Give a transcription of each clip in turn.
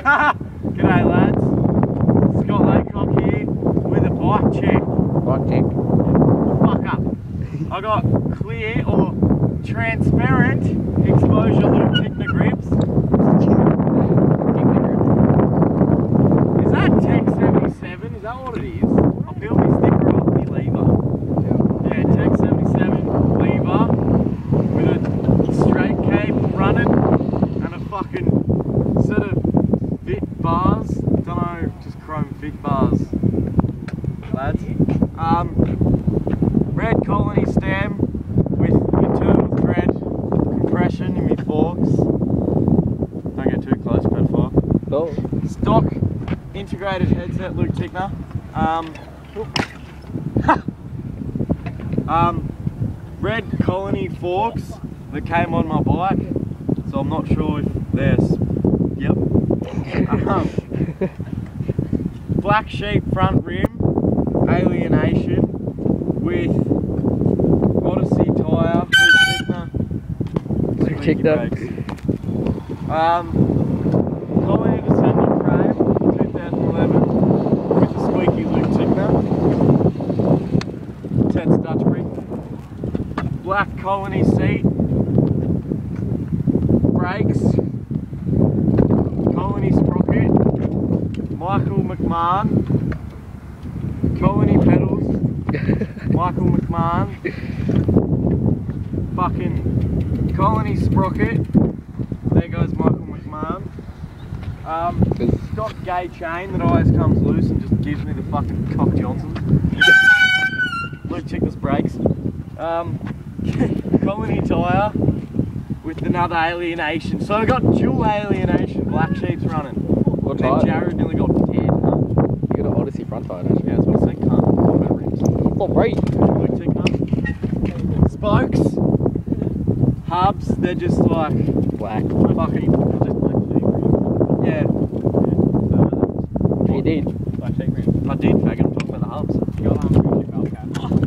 G'day lads, Scott Laycock here with a bike check. Bike check. Fuck up. I got clear or transparent exposure loop Tickner grips. Is that Tech 77? Is that what it is? I'll peel my sticker off the lever. Yeah, Tech 77 lever with a straight cable running and a fucking set of fit bars. Don't know, just chrome fit bars, lads. Red colony stem with internal thread compression in my forks. Don't get too close, pedophile. Oh. Stock integrated headset Luke Tickner. Red colony forks that came on my bike, so I'm not sure if they're. Yep. Black sheep front rim, alienation with Odyssey tyre, Luke Tickner. Colony descendant frame, 2011, with a squeaky Luke Tickner. Ted's Dutch brick. Black colony seat, brakes, colony sprocket, Michael McMahon, colony pedals, Michael McMahon, fucking colony sprocket, there goes Michael McMahon. Stock gay chain that always comes loose and just gives me the fucking Cock Johnson. Luke Tickner's brakes. Colony tyre with another alienation. So I got dual alienation, black sheep's running. What tyre? Then Jared nearly got dead, huh? You got an Odyssey front tyre, don't you? Yeah, that's what I said, can't. What about rims? It's not right. Luke Tickner. Spokes. Hubs, they're just like Black. fucking just black sheep rims. Yeah. You did. Black sheep rims. I did, faggot. I'm talking about the hubs.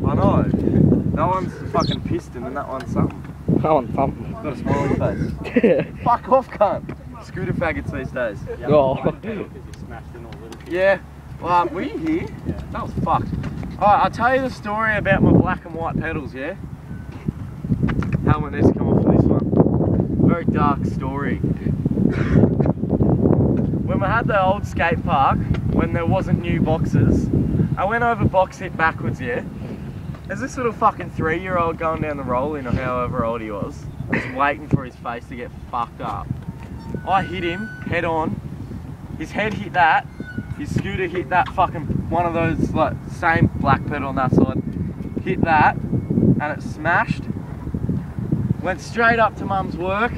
I know. That one's fucking piston and that one's something. That one's something. Got a smiley face. Fuck off, cunt. Scooter faggots these days. Oh. Yeah. Well, were you here? Yeah. That was fucked. Alright, I'll tell you the story about my black and white pedals, yeah? Helmet needs to come off for this one. Very dark story. When we had the old skate park, when there wasn't new boxes, I went over box hit backwards, yeah? There's this little fucking 3-year-old going down the roll-in or however old he was, just waiting for his face to get fucked up. I hit him head on, his head hit that, his scooter hit that fucking one of those like same black pedal on that side, hit that, and it smashed. Went straight up to mum's work,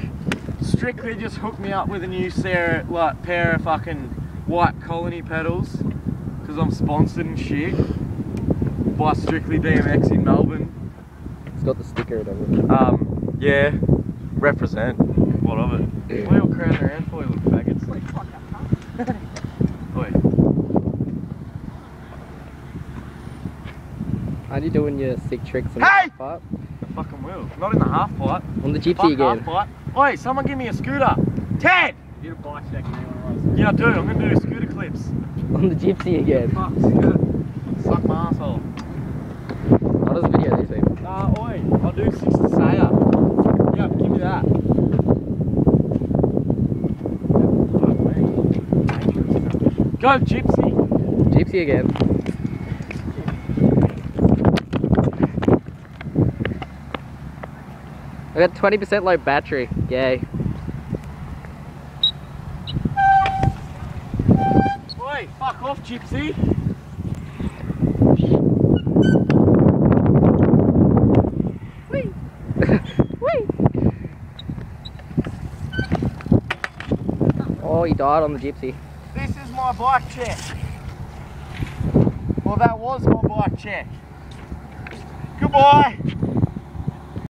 strictly just hooked me up with a new pair of fucking white colony pedals, because I'm sponsored and shit by Strictly BMX in Melbourne. It's got the sticker and everything. Yeah, represent. What of it? We all crowd around for you little faggots. Oi. How you doing your sick tricks on Hey! the half pipe? I fucking will. Not in the half pipe. On the gypsy again. Half pipe. Oi, someone give me a scooter. Ted! You get a bike check and you want to ride. Yeah, I do. I'm going to do scooter clips. On the gypsy again. Fuck, suck my asshole. What does the video this week? Oi, I'll do 6 to Saya. Yeah, give me that. Go, Gypsy. Gypsy again. I got 20% low battery. Yay. Oi, fuck off, Gypsy. Whee! Whee! Oh, he died on the gypsy. This is my bike check. Well, that was my bike check. Goodbye.